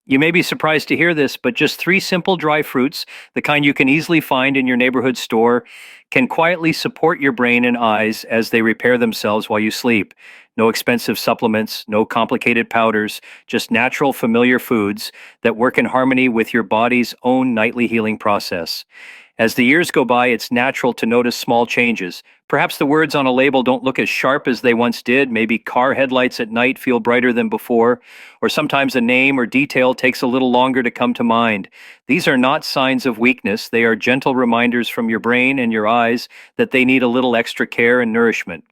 You may be surprised to hear this, but just three simple dry fruits, the kind you can easily find in your neighborhood store, can quietly support your brain and eyes as they repair themselves while you sleep. No expensive supplements, no complicated powders, just natural, familiar foods that work in harmony with your body's own nightly healing process. As the years go by, it's natural to notice small changes. Perhaps the words on a label don't look as sharp as they once did. Maybe car headlights at night feel brighter than before, or sometimes a name or detail takes a little longer to come to mind. These are not signs of weakness. They are gentle reminders from your brain and your eyes that they need a little extra care and nourishment.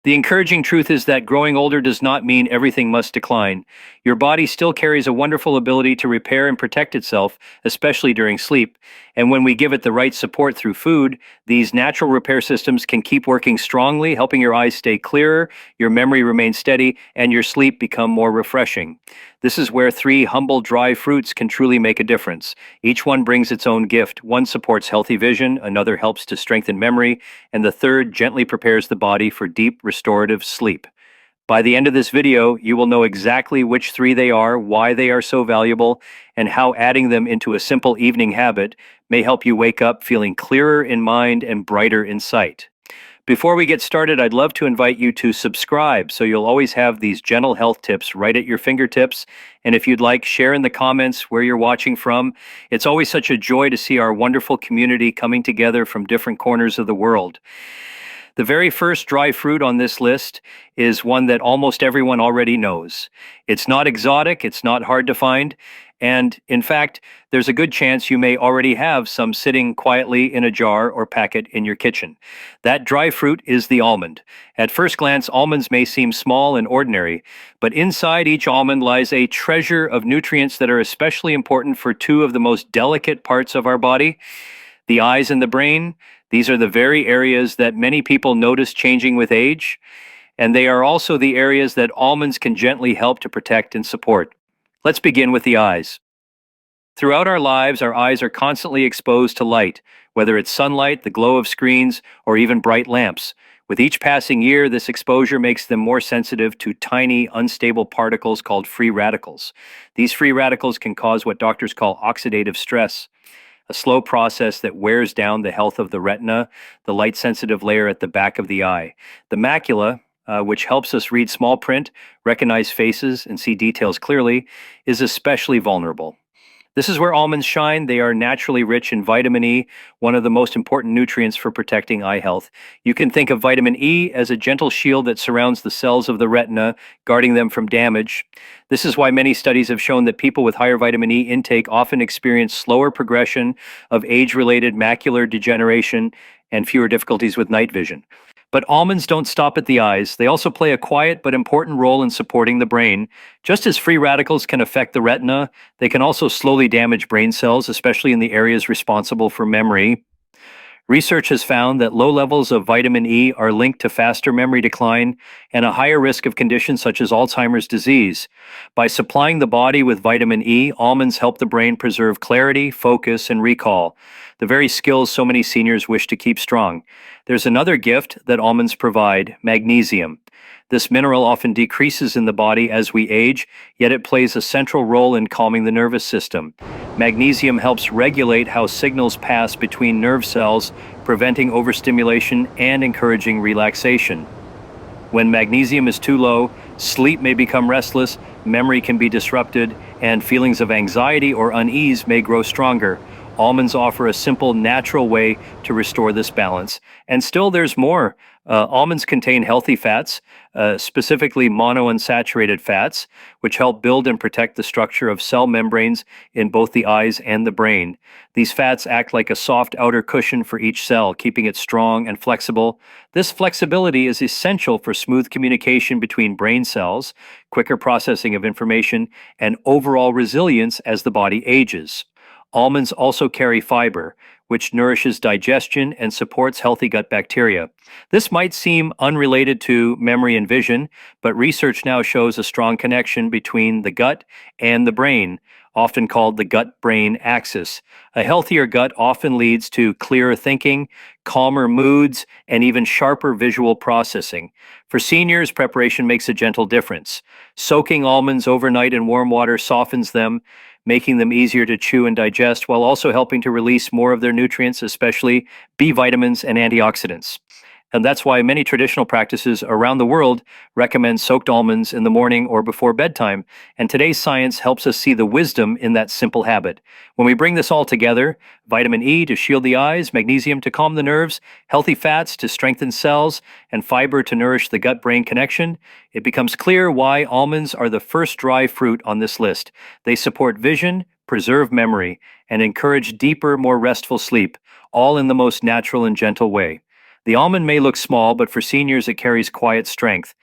The encouraging truth is that growing older does not mean everything must decline. Your body still carries a wonderful ability to repair and protect itself, especially during sleep. And when we give it the right support through food, these natural repair systems can keep working strongly, helping your eyes stay clearer, your memory remain steady, and your sleep become more refreshing. This is where three humble dry fruits can truly make a difference. Each one brings its own gift. One supports healthy vision, another helps to strengthen memory, and the third gently prepares the body for deep restorative sleep. By the end of this video, you will know exactly which three they are, why they are so valuable, and how adding them into a simple evening habit may help you wake up feeling clearer in mind and brighter in sight. Before we get started, I'd love to invite you to subscribe so you'll always have these gentle health tips right at your fingertips. And if you'd like, share in the comments where you're watching from. It's always such a joy to see our wonderful community coming together from different corners of the world. The very first dry fruit on this list is one that almost everyone already knows. It's not exotic, it's not hard to find, and in fact, there's a good chance you may already have some sitting quietly in a jar or packet in your kitchen. That dry fruit is the almond. At first glance, almonds may seem small and ordinary, but inside each almond lies a treasure of nutrients that are especially important for two of the most delicate parts of our body, the eyes and the brain. These are the very areas that many people notice changing with age, and they are also the areas that almonds can gently help to protect and support. Let's begin with the eyes. Throughout our lives, our eyes are constantly exposed to light, whether it's sunlight, the glow of screens, or even bright lamps. With each passing year, this exposure makes them more sensitive to tiny, unstable particles called free radicals. These free radicals can cause what doctors call oxidative stress, a slow process that wears down the health of the retina, the light-sensitive layer at the back of the eye. The macula, which helps us read small print, recognize faces, and see details clearly, is especially vulnerable. This is where almonds shine. They are naturally rich in vitamin E, one of the most important nutrients for protecting eye health. You can think of vitamin E as a gentle shield that surrounds the cells of the retina, guarding them from damage. This is why many studies have shown that people with higher vitamin E intake often experience slower progression of age-related macular degeneration and fewer difficulties with night vision. But almonds don't stop at the eyes. They also play a quiet but important role in supporting the brain. Just as free radicals can affect the retina, they can also slowly damage brain cells, especially in the areas responsible for memory. Research has found that low levels of vitamin E are linked to faster memory decline and a higher risk of conditions such as Alzheimer's disease. By supplying the body with vitamin E, almonds help the brain preserve clarity, focus, and recall, the very skills so many seniors wish to keep strong. There's another gift that almonds provide: magnesium. This mineral often decreases in the body as we age, yet it plays a central role in calming the nervous system. Magnesium helps regulate how signals pass between nerve cells, preventing overstimulation and encouraging relaxation. When magnesium is too low, sleep may become restless, memory can be disrupted, and feelings of anxiety or unease may grow stronger. Almonds offer a simple, natural way to restore this balance. And still, there's more. Almonds contain healthy fats, specifically monounsaturated fats, which help build and protect the structure of cell membranes in both the eyes and the brain. These fats act like a soft outer cushion for each cell, keeping it strong and flexible. This flexibility is essential for smooth communication between brain cells, quicker processing of information, and overall resilience as the body ages. Almonds also carry fiber, which nourishes digestion and supports healthy gut bacteria. This might seem unrelated to memory and vision, but research now shows a strong connection between the gut and the brain, often called the gut brain axis. A healthier gut often leads to clearer thinking, calmer moods, and even sharper visual processing. For seniors, preparation makes a gentle difference. Soaking almonds overnight in warm water softens them, making them easier to chew and digest while also helping to release more of their nutrients, especially B vitamins and antioxidants. And that's why many traditional practices around the world recommend soaked almonds in the morning or before bedtime. And today's science helps us see the wisdom in that simple habit. When we bring this all together, vitamin E to shield the eyes, magnesium to calm the nerves, healthy fats to strengthen cells, and fiber to nourish the gut brain connection, it becomes clear why almonds are the first dry fruit on this list. They support vision, preserve memory, and encourage deeper, more restful sleep, all in the most natural and gentle way. The almond may look small, but for seniors it carries quiet strength.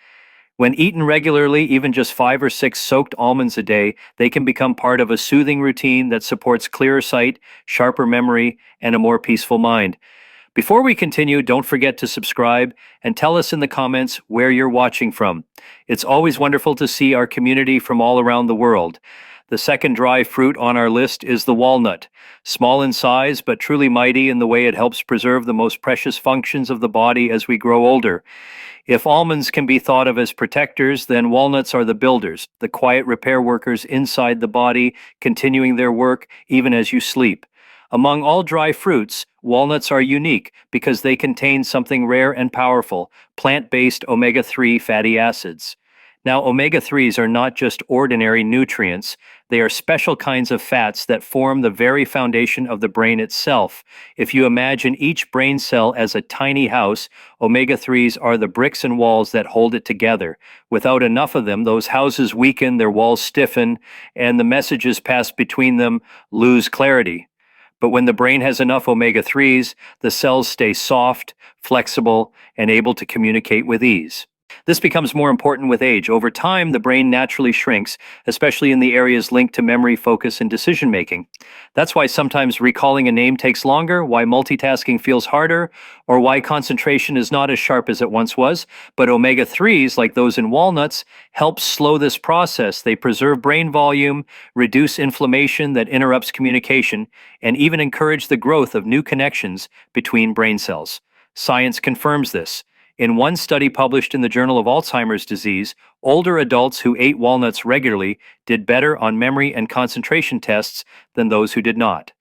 When eaten regularly, even just 5 or 6 soaked almonds a day, they can become part of a soothing routine that supports clearer sight, sharper memory, and a more peaceful mind. Before we continue, don't forget to subscribe and tell us in the comments where you're watching from. It's always wonderful to see our community from all around the world. The second dry fruit on our list is the walnut. Small in size, but truly mighty in the way it helps preserve the most precious functions of the body as we grow older. If almonds can be thought of as protectors, then walnuts are the builders, the quiet repair workers inside the body, continuing their work even as you sleep. Among all dry fruits, walnuts are unique because they contain something rare and powerful, plant-based omega-3 fatty acids. Now, omega-3s are not just ordinary nutrients. They are special kinds of fats that form the very foundation of the brain itself. If you imagine each brain cell as a tiny house, omega-3s are the bricks and walls that hold it together. Without enough of them, those houses weaken, their walls stiffen, and the messages passed between them lose clarity. But when the brain has enough omega-3s, the cells stay soft, flexible, and able to communicate with ease. This becomes more important with age. Over time, the brain naturally shrinks, especially in the areas linked to memory, focus, and decision making. That's why sometimes recalling a name takes longer, why multitasking feels harder, or why concentration is not as sharp as it once was. But omega-3s, like those in walnuts, help slow this process. They preserve brain volume, reduce inflammation that interrupts communication, and even encourage the growth of new connections between brain cells. Science confirms this. In one study published in the Journal of Alzheimer's Disease, older adults who ate walnuts regularly did better on memory and concentration tests than those who did not.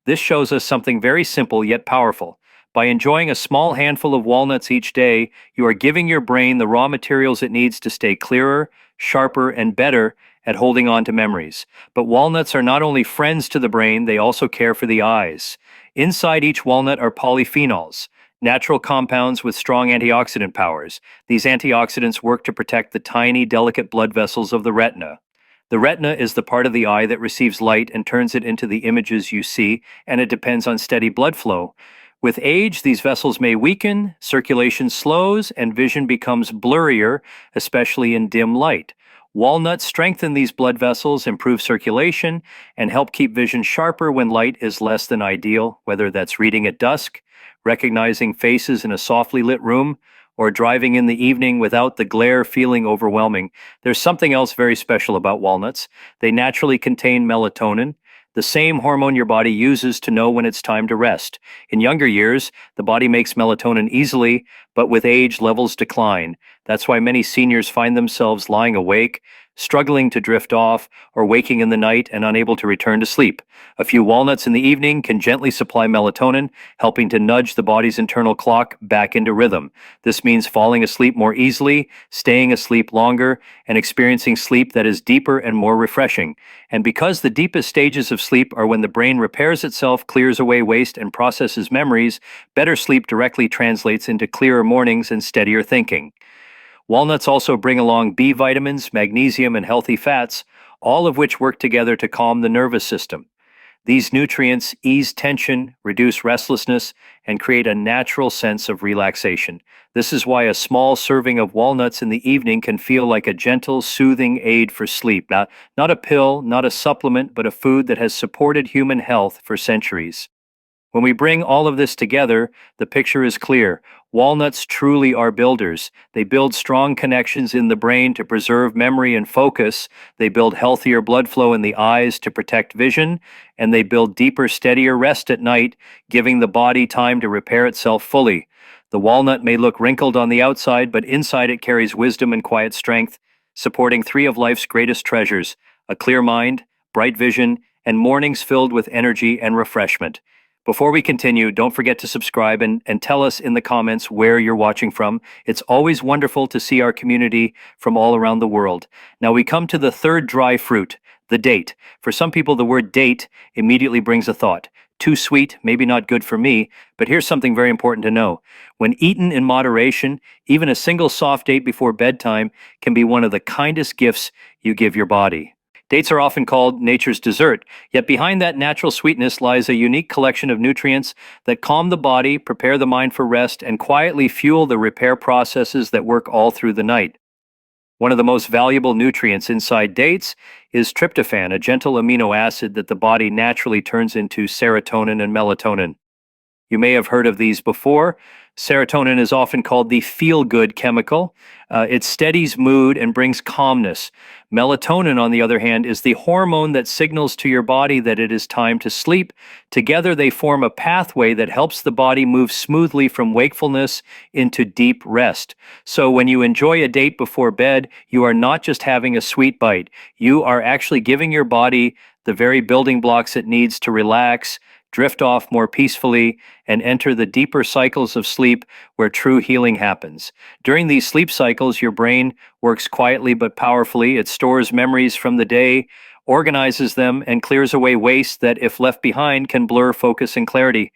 This shows us something very simple yet powerful. By enjoying a small handful of walnuts each day, you are giving your brain the raw materials it needs to stay clearer, sharper, and better at holding on to memories. But walnuts are not only friends to the brain, they also care for the eyes. Inside each walnut are polyphenols, natural compounds with strong antioxidant powers. These antioxidants work to protect the tiny, delicate blood vessels of the retina. The retina is the part of the eye that receives light and turns it into the images you see, and it depends on steady blood flow. With age, these vessels may weaken, circulation slows, and vision becomes blurrier, especially in dim light. Walnuts strengthen these blood vessels, improve circulation, and help keep vision sharper when light is less than ideal, whether that's reading at dusk, recognizing faces in a softly lit room, or driving in the evening without the glare feeling overwhelming. There's something else very special about walnuts. They naturally contain melatonin, the same hormone your body uses to know when it's time to rest. In younger years, the body makes melatonin easily, but with age, levels decline. That's why many seniors find themselves lying awake, struggling to drift off, or waking in the night and unable to return to sleep. A few walnuts in the evening can gently supply melatonin, helping to nudge the body's internal clock back into rhythm. This means falling asleep more easily, staying asleep longer, and experiencing sleep that is deeper and more refreshing. And because the deepest stages of sleep are when the brain repairs itself, clears away waste, and processes memories, better sleep directly translates into clearer mornings and steadier thinking. Walnuts also bring along B vitamins, magnesium, and healthy fats, all of which work together to calm the nervous system. These nutrients ease tension, reduce restlessness, and create a natural sense of relaxation. This is why a small serving of walnuts in the evening can feel like a gentle, soothing aid for sleep. Not a pill, not a supplement, but a food that has supported human health for centuries. When we bring all of this together, the picture is clear. Walnuts truly are builders. They build strong connections in the brain to preserve memory and focus. They build healthier blood flow in the eyes to protect vision. And they build deeper, steadier rest at night, giving the body time to repair itself fully. The walnut may look wrinkled on the outside, but inside it carries wisdom and quiet strength, supporting three of life's greatest treasures: a clear mind, bright vision, and mornings filled with energy and refreshment. Before we continue, don't forget to subscribe and tell us in the comments where you're watching from. It's always wonderful to see our community from all around the world. Now we come to the third dry fruit, the date. For some people, the word date immediately brings a thought. Too sweet, maybe not good for me, but here's something very important to know. When eaten in moderation, even a single soft date before bedtime can be one of the kindest gifts you give your body. Dates are often called nature's dessert, yet behind that natural sweetness lies a unique collection of nutrients that calm the body, prepare the mind for rest, and quietly fuel the repair processes that work all through the night. One of the most valuable nutrients inside dates is tryptophan, a gentle amino acid that the body naturally turns into serotonin and melatonin. You may have heard of these before. Serotonin is often called the feel-good chemical. It steadies mood and brings calmness. Melatonin, on the other hand, is the hormone that signals to your body that it is time to sleep. Together, they form a pathway that helps the body move smoothly from wakefulness into deep rest. So when you enjoy a date before bed, you are not just having a sweet bite. You are actually giving your body the very building blocks it needs to relax, drift off more peacefully, and enter the deeper cycles of sleep where true healing happens. During these sleep cycles, your brain works quietly but powerfully. It stores memories from the day, organizes them, and clears away waste that, if left behind, can blur focus and clarity.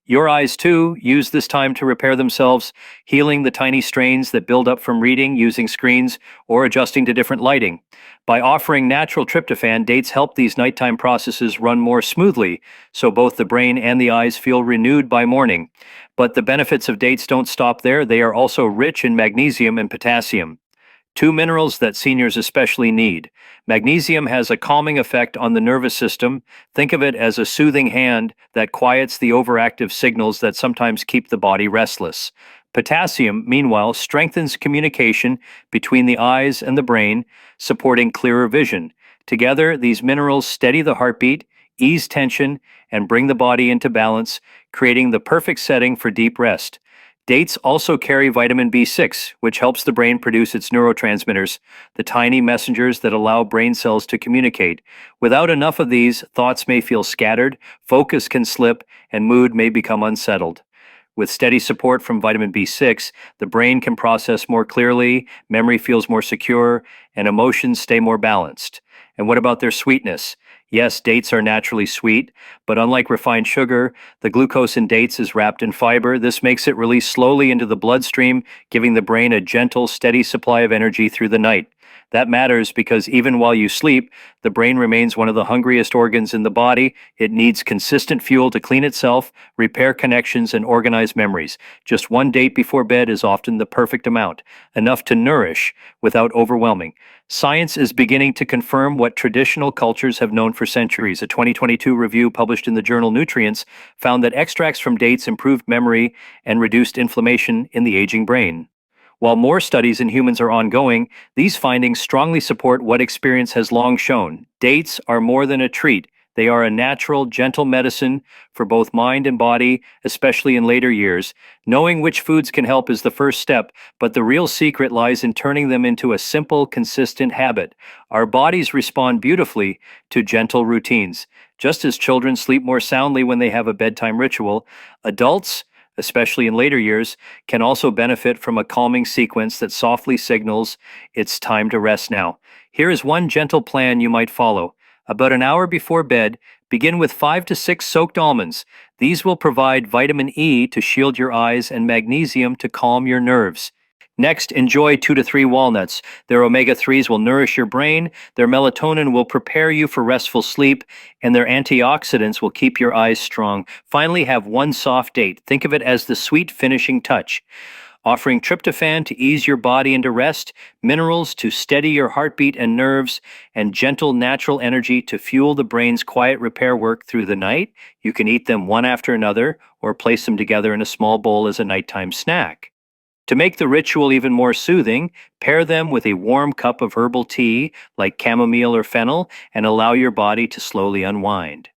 Your eyes, too, use this time to repair themselves, healing the tiny strains that build up from reading, using screens, or adjusting to different lighting. By offering natural tryptophan, dates help these nighttime processes run more smoothly, so both the brain and the eyes feel renewed by morning. But the benefits of dates don't stop there. They are also rich in magnesium and potassium, two minerals that seniors especially need. Magnesium has a calming effect on the nervous system. Think of it as a soothing hand that quiets the overactive signals that sometimes keep the body restless. Potassium, meanwhile, strengthens communication between the eyes and the brain, supporting clearer vision. Together, these minerals steady the heartbeat, ease tension, and bring the body into balance, creating the perfect setting for deep rest. Dates also carry vitamin B6, which helps the brain produce its neurotransmitters, the tiny messengers that allow brain cells to communicate. Without enough of these, thoughts may feel scattered, focus can slip, and mood may become unsettled. With steady support from vitamin B6, the brain can process more clearly, memory feels more secure, and emotions stay more balanced. And what about their sweetness? Yes, dates are naturally sweet, but unlike refined sugar, the glucose in dates is wrapped in fiber. This makes it release slowly into the bloodstream, giving the brain a gentle, steady supply of energy through the night. That matters because even while you sleep, the brain remains one of the hungriest organs in the body. It needs consistent fuel to clean itself, repair connections, and organize memories. Just one date before bed is often the perfect amount, enough to nourish without overwhelming. Science is beginning to confirm what traditional cultures have known for centuries. A 2022 review published in the journal Nutrients found that extracts from dates improved memory and reduced inflammation in the aging brain. While more studies in humans are ongoing, these findings strongly support what experience has long shown. Dates are more than a treat. They are a natural, gentle medicine for both mind and body, especially in later years. Knowing which foods can help is the first step, but the real secret lies in turning them into a simple, consistent habit. Our bodies respond beautifully to gentle routines. Just as children sleep more soundly when they have a bedtime ritual, adults, especially in later years, can also benefit from a calming sequence that softly signals it's time to rest now. Here is one gentle plan you might follow. About an hour before bed, begin with 5 to 6 soaked almonds. These will provide vitamin E to shield your eyes and magnesium to calm your nerves. Next, enjoy 2 to 3 walnuts. Their omega-3s will nourish your brain, their melatonin will prepare you for restful sleep, and their antioxidants will keep your eyes strong. Finally, have one soft date. Think of it as the sweet finishing touch. offering tryptophan to ease your body into rest, minerals to steady your heartbeat and nerves, and gentle natural energy to fuel the brain's quiet repair work through the night. You can eat them one after another or place them together in a small bowl as a nighttime snack. To make the ritual even more soothing, pair them with a warm cup of herbal tea like chamomile or fennel and allow your body to slowly unwind.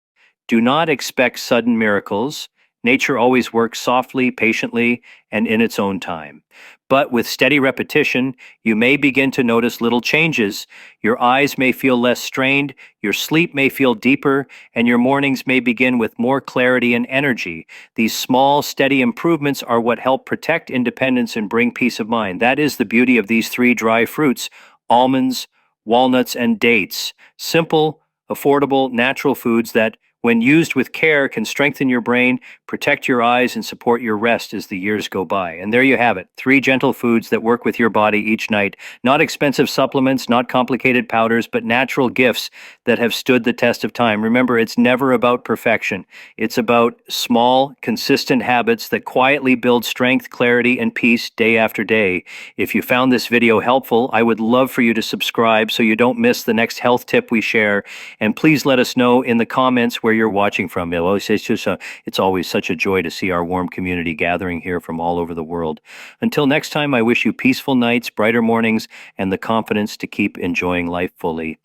Do not expect sudden miracles. Nature always works softly, patiently, and in its own time. But with steady repetition, you may begin to notice little changes. Your eyes may feel less strained, your sleep may feel deeper, and your mornings may begin with more clarity and energy. These small, steady improvements are what help protect independence and bring peace of mind. That is the beauty of these three dry fruits: almonds, walnuts, and dates. Simple, affordable, natural foods that, when used with care, can strengthen your brain, protect your eyes, and support your rest as the years go by. And there you have it, three gentle foods that work with your body each night. Not expensive supplements, not complicated powders, but natural gifts that have stood the test of time. Remember, it's never about perfection. It's about small, consistent habits that quietly build strength, clarity, and peace day after day. If you found this video helpful, I would love for you to subscribe so you don't miss the next health tip we share. And please let us know in the comments where you're watching from. It's always such a joy to see our warm community gathering here from all over the world. Until next time, I wish you peaceful nights, brighter mornings, and the confidence to keep enjoying life fully.